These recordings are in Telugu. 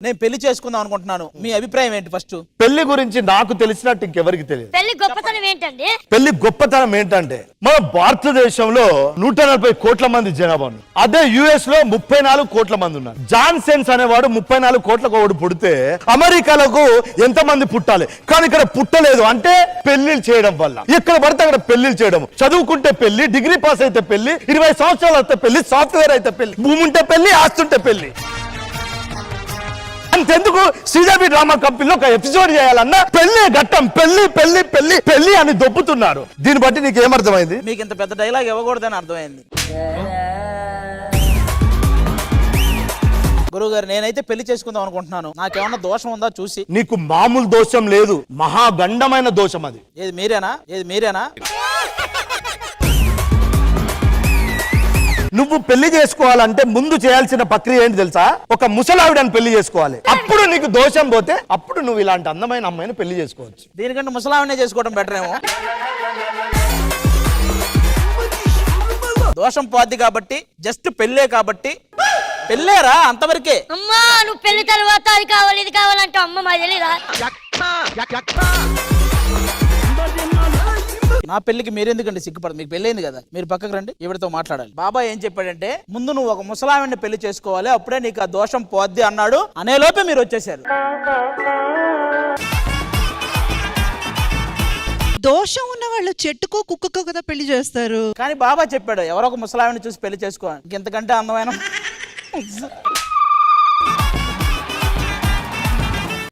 నేను పెళ్లి చేసుకుందాం అనుకుంటున్నాను, మీ అభిప్రాయం ఏంటి? ఫస్ట్ పెళ్లి గురించి నాకు తెలిసినట్టు ఇంకెవరికి తెలియదు. పెళ్లి గొప్పతనం ఏంటండి? పెళ్లి గొప్పతనం ఏంటంటే మన భారతదేశంలో 140 కోట్ల మంది జనాభా ఉన్నారు. అదే యుఎస్ లో 34 కోట్ల మంది ఉన్నారు. జాన్ సెన్స్ అనేవాడు 34 కోట్లకు ఒకడు పుడితే అమెరికాలకు ఎంత మంది పుట్టాలి, కానీ ఇక్కడ పుట్టలేదు. అంటే పెళ్లిళ్ళు చేయడం వల్ల ఎక్కడ పడితే అక్కడ పెళ్లిళ్ళు చేయడం. చదువుకుంటే పెళ్లి, డిగ్రీ పాస్ అయితే పెళ్లి, 20 సంవత్సరాలు అయితే పెళ్లి, సాఫ్ట్వేర్ అయితే పెళ్లి, భూమి ఉంటే పెళ్లి, ఆస్తుంటే పెళ్లి. అంతెందుకు శ్రీదేవి డ్రామా కంపెనీలో ఒక ఎపిసోడ్ చేయాలన్నా పెళ్లి ఘట్టం, పెళ్లి పెళ్లి పెళ్లి పెళ్లి అని దొబ్బుతున్నారు. దీన్ని బట్టి నీకు ఏమర్థమైంది? మీకు ఇంత పెద్ద డైలాగ్ ఇవ్వకూడదని అర్థమైంది. గురువు గారు, నేనైతే పెళ్లి చేసుకుందాం అనుకుంటున్నాను. నాకేమన్నా దోషం ఉందా చూసి? నీకు మామూలు దోషం లేదు, మహాగండమైన దోషం అది. ఏది మీరేనా? నువ్వు పెళ్లి చేసుకోవాలంటే ముందు చేయాల్సిన ప్రక్రియ ఏంటి తెలుసా? ఒక ముసలావిడని పెళ్లి చేసుకోవాలి. అప్పుడు నీకు దోషం పోతే అప్పుడు నువ్వు ఇలాంటి అందమైన అమ్మాయిని పెళ్లి చేసుకోవచ్చు. దీనికంటే ముసలావినే చేసుకోవడం బెటర్ ఏమో. దోషం పోద్ది కాబట్టి, జస్ట్ పెళ్ళే కాబట్టి పెళ్ళేరా, అంతవరకే. అమ్మా నువ్వు పెళ్లి తర్వాత అది కావాలి ఇది కావాలంటే అమ్మ మా తెలీదా? నా పెళ్లికి మీరెందుకండి సిగ్గుపడదు? మీకు పెళ్ళైంది కదా, మీరు పక్కకు రండి, ఈవిడతో మాట్లాడాలి. బాబాయ్ ఏం చెప్పాడంటే, ముందు నువ్వు ఒక ముసలావిని పెళ్లి చేసుకోవాలి, అప్పుడే నీకు ఆ దోషం పోద్ది అన్నాడు. అనే లోపే మీరు వచ్చేసారు. దోషం ఉన్న వాళ్ళు చెట్టుకో కుక్కకో కదా పెళ్లి చేస్తారు. కానీ బాబా చెప్పాడు, ఎవరో ఒక ముసలావిని చూసి పెళ్లి చేసుకో. ఇంతకంటే అందమైన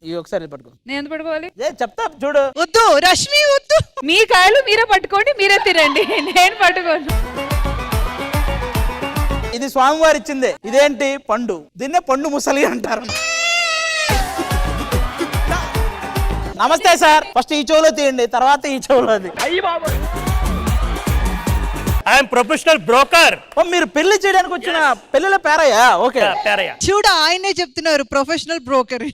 ఇవి ఒకసారి పట్టుకో. నేను పట్టుకోవాలి? చెప్తా చూడు. వద్దు రష్మి వద్దు. మీ కాయలు మీరే పట్టుకోండి, మీరే తినండి, నేను పట్టుకోను. ఇది స్వామివారి ఇచ్చిందే. ఇదేంటి? పండు. దీన్నే పండు ముసలి అంటారు. నమస్తే సార్. ఫస్ట్ ఈ చెవులో తీయండి, తర్వాత ఈ చెవులోది. I'm professional broker. మీరు పెళ్లి చేయడానికి వచ్చిన పెళ్లిలో పేరయ్యా? ఓకే పేరయ్య. చూడ ఆయనే చెప్తున్నారు ప్రొఫెషనల్ బ్రోకర్.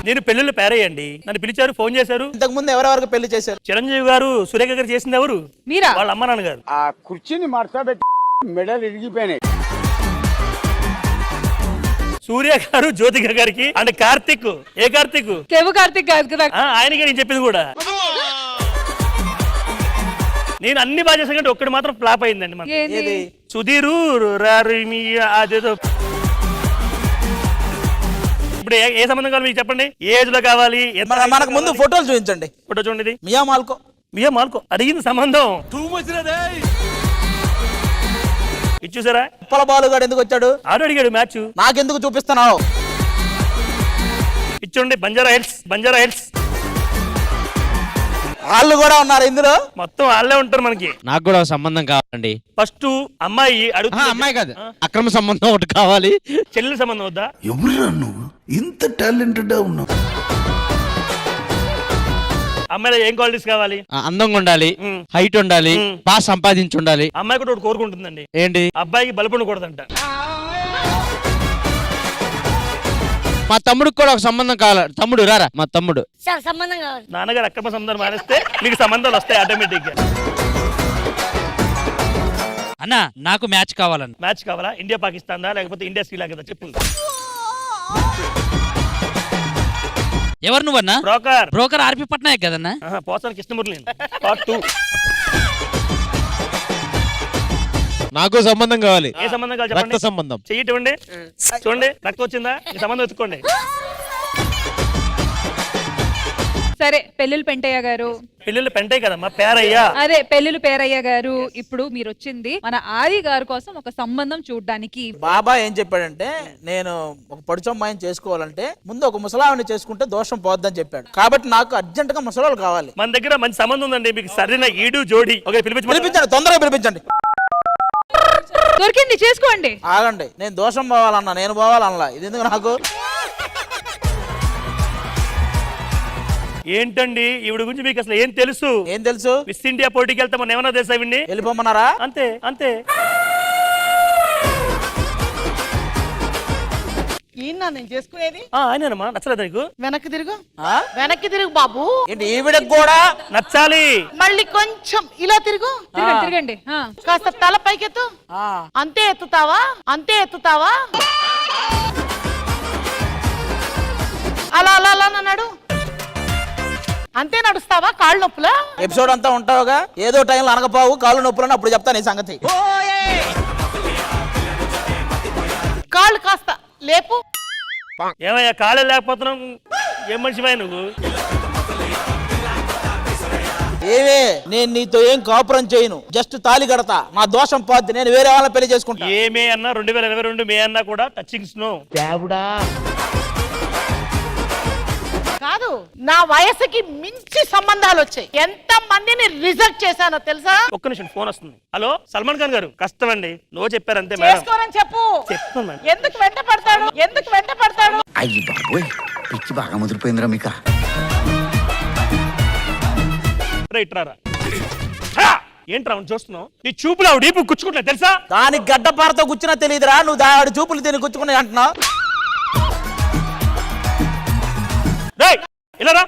నేను పెళ్లిళ్ళు పేరయ్యండి. నన్ను పిలిచారు, ఫోన్ చేశారు. ఇంతకు ముందు ఎవరెవరికి పెళ్లి చేశారు? చిరంజీవి గారు, సురేఖ గారు చేసింది ఎవరు? మీరా? వాళ్ళ అమ్మ నాన్న గారు. ఆ కుర్చీని మార్చబెట్టి మెడలు ఇరిగిపోయినాయి. సూర్య గారు, జ్యోతిక గారికి, అంటే కార్తిక్. ఏ కార్తిక్? కేవు కార్తిక్ కాదు కదా. ఆయనకి నేను చెప్పింది కూడా. నేను అన్ని బాగా చేసాను కంటే ఒక్కటి మాత్రం ఫ్లాప్ అయిందండి. మన ఏంది? సుధీరు అదేదో. ఇప్పుడు ఏ సంబంధం కావాలి మీకు చెప్పండి? ఏ ఏజ్ లో కావాలి? మనకు ముందు ఫోటోలు చూపించండి. ఫోటో చూడండి. మియా మాల్కో అడిగింది సంబంధం ఇచ్చేసారా? ఉప్పల బాలుగాడు ఎందుకు వచ్చాడు? ఆడు అడిగాడు మ్యాచ్. నాకెందుకు చూపిస్తున్నావు? ఇచ్చండి. బంజారా హిల్స్ వాళ్ళు కూడా ఉన్నారు ఇందులో. మొత్తం వాళ్ళే ఉంటారు మనకి. నాకు కూడా సంబంధం కావాలండి. ఫస్ట్ అమ్మాయి అడుగుతుంది. అమ్మాయి కాదు, అక్రమ సంబంధం ఒకటి కావాలి. చెల్లెల సంబంధం వద్దా? ఎవరురా నువ్వు ఇంత టాలెంటెడ్ ఉన్నావు? అమ్మాయిలో ఏం క్వాలిటీస్ కావాలి? అందంగా ఉండాలి, హైట్ ఉండాలి, బాగా సంపాదించి ఉండాలి. అమ్మాయి కూడా ఒకటి కోరుకుంటుందండి. ఏంటి? అబ్బాయికి బలపడకూడదంట. మా తమ్ముడికి కూడా ఒక సంబంధం కావాలి. తమ్ముడు రారా, మా తమ్ముడు. సార్ సంబంధం కావాలి. నాన్నగారు అక్రమ సంబంధాలు మానేస్తే మీకు సంబంధాలు వస్తాయి ఆటోమేటిక్ గా. అన్న నాకు మ్యాచ్ కావాలన్న. మ్యాచ్ కావాలా? ఇండియా పాకిస్తాన్ దా లేకపోతే ఇండియా శ్రీలంక చెప్పు. ఎవరు నువ్వన్నా? బ్రోకర్ ఆర్పి పట్నాయక్ కదన్నా. పోసాను కృష్ణమురళి. పార్ట్ 2. నాకు సంబంధం కావాలి. ఏ సంబంధం కావాలి చెప్పండి? రక్త సంబంధం. చెయ్యటండి. చూడండి, రక్తం వచ్చిందా? ఈ సంబంధం ఎత్తుకోండి. సరే, పెళ్ళిళ్ళు పెంటయ్య గారు. పెళ్ళిళ్ళు పెంటాయి కదమ్మా, పేరయ్యా. అదే పెళ్ళిళ్ళు పేరయ్య గారు. ఇప్పుడు మీరు వచ్చింది మన ఆది గారి కోసం ఒక సంబంధం చూడడానికి. బాబా ఏం చెప్పాడంటే, నేను ఒక పడుచమ్మాయిని చేసుకోవాలంటే ముందు ఒక ముసలావిని చేసుకుంటే దోషం పోద్దని చెప్పాడు. కాబట్టి నాకు అర్జెంట్ గా ముసలాలు కావాలి. మన దగ్గర మంచి సంబంధం ఉందండి, మీకు సరైన ఈడు జోడి. పిలిపించండి, తొందరగా పిలిపించండి. దొరికింది, చేసుకోండి. ఆగండి, నేను దోషం పోవాలన్నా, నేను పోవాలన్నా. ఇది ఎందుకు నాకు? ఏంటండి ఈవిడ గురించి మీకు అసలు ఏం తెలుసు? ఏం తెలుసు? మిస్ ఇండియా పోటీకి వెళ్తే మనం ఏమన్నా తెలుసా? ఇవ్వండి, వెళ్ళిపోమన్నారా? అంతే అంతే. ఈయన నేను చేసుకునేది ఆయనమ్మా నచ్చలేదు నీకు? వెనక్కి తిరుగు ఆ? వెనక్కి తిరుగు బాబు. ఏంటి ఈవిడకి కూడా నచ్చాలి. మళ్ళీ కొంచెం ఇలా తిరుగు. తిరగండి తిరగండి ఆ. కాస్త తల పైకెత్తు. ఆ. అంతే ఎత్తుతావా? అంతే ఎత్తుతావా? అలా అలా అలా అన్నాడు. అంతే నడుస్తావా? కాళ్ళు నొప్పులా? ఎపిసోడ్ అంతా ఉంటావుగా, ఏదో టైంలో అనగపావు కాళ్ళు నొప్పులని అప్పుడు చెప్తాను ఈ సంగతి. కాళ్ళు కాస్త లేపు. ఏమయ్యా కాళ్ళే లేకపోతున్నాం, ఏం మనిషివా నువ్వు? ఏవే నేను నీతో ఏం కాపురం చేయను, జస్ట్ తాళి కడతా, నా దోషం పోద్ది, నేను వేరే వాళ్ళని పెళ్లి చేసుకుంటా. ఏమే అన్నా 2022 మే అన్నా కూడా టచింగ్స్ నో. కాదు, నా వయసుకి మించి సంబంధాలు వచ్చాయి. ఎంత మందిని రిజెక్ట్ చేశానో తెలుసా? ఒక్క నిమిషం ఫోన్ వస్తుంది. హలో సల్మాన్ ఖాన్ గారు, కష్టమండి, నువ్వు చెప్పారంతే మేడం. చేసుకోరని చెప్పు. చెప్తాను మేడం. ఎందుకు వెంట పడతాడు? ఎందుకు వెంట పడతాడు? అయ్యి బాబోయ్, పిచ్చి బాగా ముదిరిపోయిందిరా మీకు. రైట్ రారా. ఏంట్రా చూస్తున్నావు? నీ చూపులు ఆవిడ డీపు గుచ్చుకుంటా తెలుసా? దానికి గడ్డపారతో కూర్చున్నా తెలియదురా, నువ్వు దాడి చూపులు తిని గుచ్చుకుని అంటున్నావు. ఇలా రా.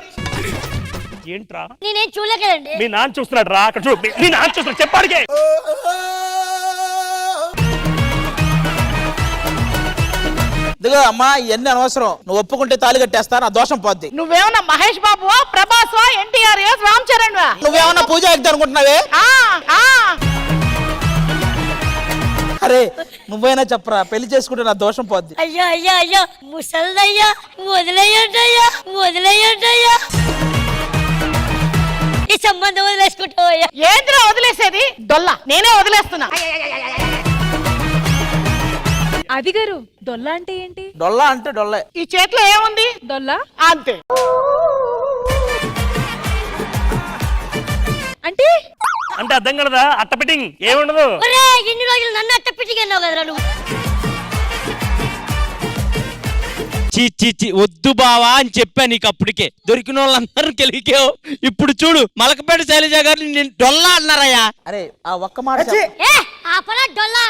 ఏంట్రా నేనేం చూడలేకదండి. మీ నాన్న చూస్తున్నాడు రా, అక్కడ చూడు. మీ నాన్న చూస్తున్నాడు, చెప్పాడికే. ఇదిగో అమ్మా, ఇవన్నీ అనవసరం, నువ్వు ఒప్పుకుంటే తాళి కట్టేస్తా, నా దోషం పోద్ది. నువ్వేమన్నా మహేష్ బాబువా, ప్రభాస్వా, ఎన్టీఆర్, రామ్ చరణ్ వా? నువ్వేమన్నా పూజ ఎగ్దా అనుకుంటున్నావే? అరే నువ్వైనా చెప్పరా, పెళ్లి చేసుకుంటే నా దోషం పోద్ది. అయ్యా అయ్యా అయ్యా ముసల్దయ్యా, వదిలేయండయ్యా, వదిలేయండయ్యా. ఈ సంబంధం వదిలేసుకుంటావయ్యా. ఏంద్రా వదిలేసేది? డొల్లా నేనే వదిలేస్తున్నా. ఆది గారు, దొల్ల అంటే ఏంటి? డొల్లా అంటే డొల్లే. ఈ చేతిలో ఏముంది? దొల్ల అంతే. అంటే అంటే అర్థం కలదా? అట్ట ఫిట్టింగ్ ఏముండదు. ఒరే ఇన్ని రోజులు నన్ను అట్ట పిచ్చిగన్నావు కదరా నువ్వు. చీ చీ చీ, వద్దు బావా అని చెప్పా నీకు అప్పటికే. దొరికిన వాళ్ళందరూ గెలికావు. ఇప్పుడు చూడు, మలకపేట శైలజ గారు నేను డొల్లా అన్నారయ్యా. అరే ఆ ఒక్క మాట చెప్పు. ఏ ఆపరా డొల్లా.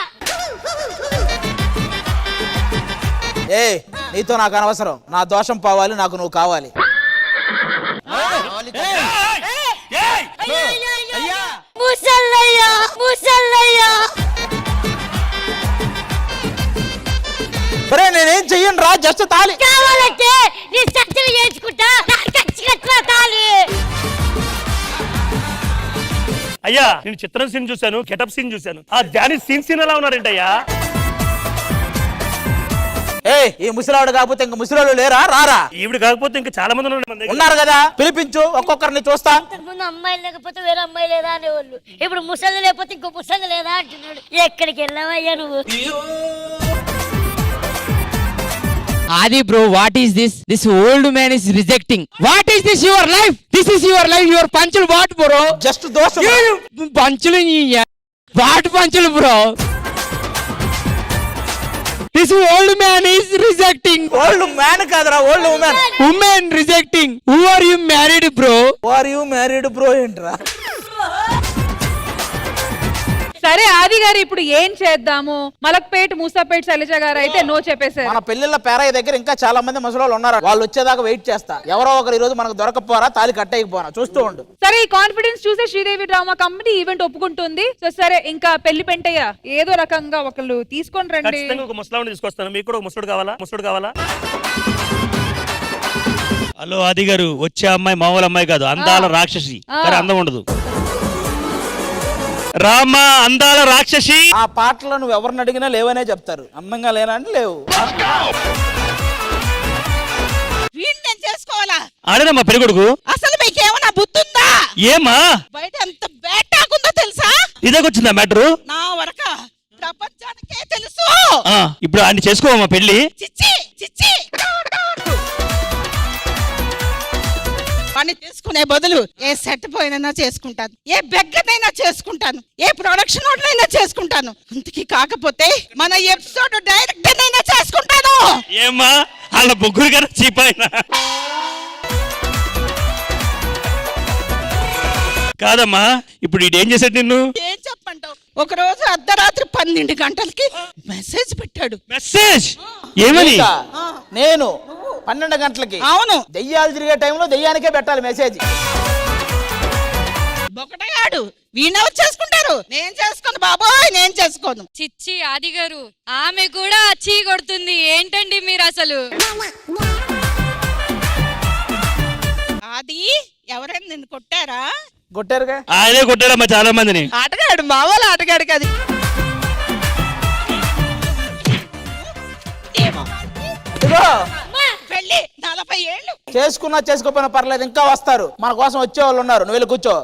ఏ నీతో నాకు అనవసరం, నా దోషం పోవాలి, నాకు నువ్వు కావాలి. ముసల్లయ్యా, ముసల్లయ్యా. ఒరే నేనేం చెయ్యను రా, జస్ట్ తాళి. కావాలంటే నీ సత్యలు చేయించుకుంటా, నాకు ఖచ్చితంగా తాళి. అయ్యా నేను చిత్రం సీన్ చూశాను, గెటప్ సీన్ చూశాను. ఆ ధ్యాని సీన్ ఎలా ఉన్నారంటయ్యా? ఏ ఈ ముసలాడు కాకపోతే ఇంక ముసలాడు లేరా? రారా. ఈవిడ కాకపోతే ఇంకా చాలా మంది ఉన్నారు మన దగ్గర. ఉన్నారు కదా, పిలిపించు, ఒక్కొక్కరిని చూస్తా. ముందు అమ్మాయి లేకపోతే వేరే అమ్మాయి లేదా అనేవాళ్ళు, ఇప్పుడు ముసలి లేకపోతే ఇంకో ముసలి లేదా అంటున్నాడు. ఎక్కడికి వెళ్ళావయ్యా నువ్వు? Aadi bro, what is this? This old man is rejecting. What is this? Your life. This is your life. Your పంచులు వాట్ బ్రో? జస్ట్ దోషం. పంచులు వాట్ పంచులు bro? This old man is rejecting. Old man కాదురా, old woman. Woman rejecting. Who are you married, bro? Are you married bro ఏంట్రా? సరే ఆది గారు, ఇప్పుడు ఏం చేద్దాము? మలక్పేట్ మూసాపేట్ శైలజ గారు అయితే నో చెప్పేశారు. మన పెళ్లిళ్ళ పేరయ్య దగ్గర ఇంకా చాలా మంది ముసలోళ్ళు ఉన్నారు, వాళ్ళు వచ్చేదాకా వెయిట్ చేస్తా. ఎవరో ఒకరు ఈ రోజు మనకు దొరకపోరా, తాళి కట్టేయకపోరా, చూస్తూ ఉండు. సరే, ఈ కాన్ఫిడెన్స్ చూసే శ్రీదేవి డ్రామా కంపెనీ ఈవెంట్ ఒప్పుకుంటుంది. సో సరే, ఇంకా పెళ్లి పెంటయ్య ఏదో రకంగా ఒకళ్ళు తీసుకొని రండి. ఖచ్చితంగా ఒక ముసలావిని తీసుకొస్తాను. మీకు కూడా ఒక ముసలుడు కావాలా? ముసలుడు కావాలా? హలో ఆది గారు, వచ్చే అమ్మాయి మామూలు అమ్మాయి కాదు, అందాల రాక్షసి. కానీ అందం ఉండదు. రామా అందాల రాక్షసి. ఆ పాటలో నువ్వు ఎవరిని అడిగినా లేవనే చెప్తారు. అందంగా లేనా అంటే లేవు. నేను చేసుకోవాలా? ఆడేనమ్మా పెళ్లి కొడుకు. అసలు మీకేమన్నా బుద్ధుందా? ఏమా బయట ఎంత బేటాకుందో తెలుసా? ఇదేకొచ్చిందా మ్యాటరు? నా వరక ప్రపంచానికే తెలుసు. ఇప్పుడు ఆయన చేసుకోవమ్మా పెళ్లి. చిచ్చి చిచ్చి. పని చేసుకునే బదులు ఏ సెట్ పోయినైనా చేసుకుంటాను, ఏ బెగ్గనైనా చేసుకుంటాను, ఏ ప్రొడక్షన్ అయినా చేసుకుంటాను. అంతకి కాకపోతే మన ఎపిసోడ్ డైరెక్టర్ అయినా చేసుకుంటాను. ఏమ్మా వాళ్ళ ముగ్గురు గారు చీపాయినా? కాదమ్మా, ఇప్పుడు ఇటు ఏం చేశాడు నిన్ను? ఏం చెప్పంటావు? ఒక రోజు అర్ధరాత్రి 12 గంటలకి మెసేజ్ పెట్టాడు. మెసేజ్? ఏమని? ఇంకా నేను 12 గంటలకి అవును దెయ్యాలు తిరిగే టైంలో దెయ్యానికే పెట్టాలి మెసేజ్. ఒకటగాడు వీణ చేసుకుంటారు, నేను చేసుకోను బాబోయ్, నేను చేసుకోను. చిచ్చి ఆది గారు, ఆమె కూడా చీ కొడుతుంది ఏంటండి మీరు అసలు? అది ఎవరైనా నిన్ను కొట్టారా? కొట్టారుగా. ఆయనే కొట్టాడమ్మా చాలా మందిని. ఆటగాడు మా వాళ్ళ ఆటగాడు కాదు. ఇదిగో పెళ్ళి 40 ఏళ్ళు చేసుకున్నా చేసుకోపోయినా పర్లేదు, ఇంకా వస్తారు మన కోసం వచ్చే వాళ్ళు ఉన్నారు. నువ్వు వెళ్ళి కూర్చో.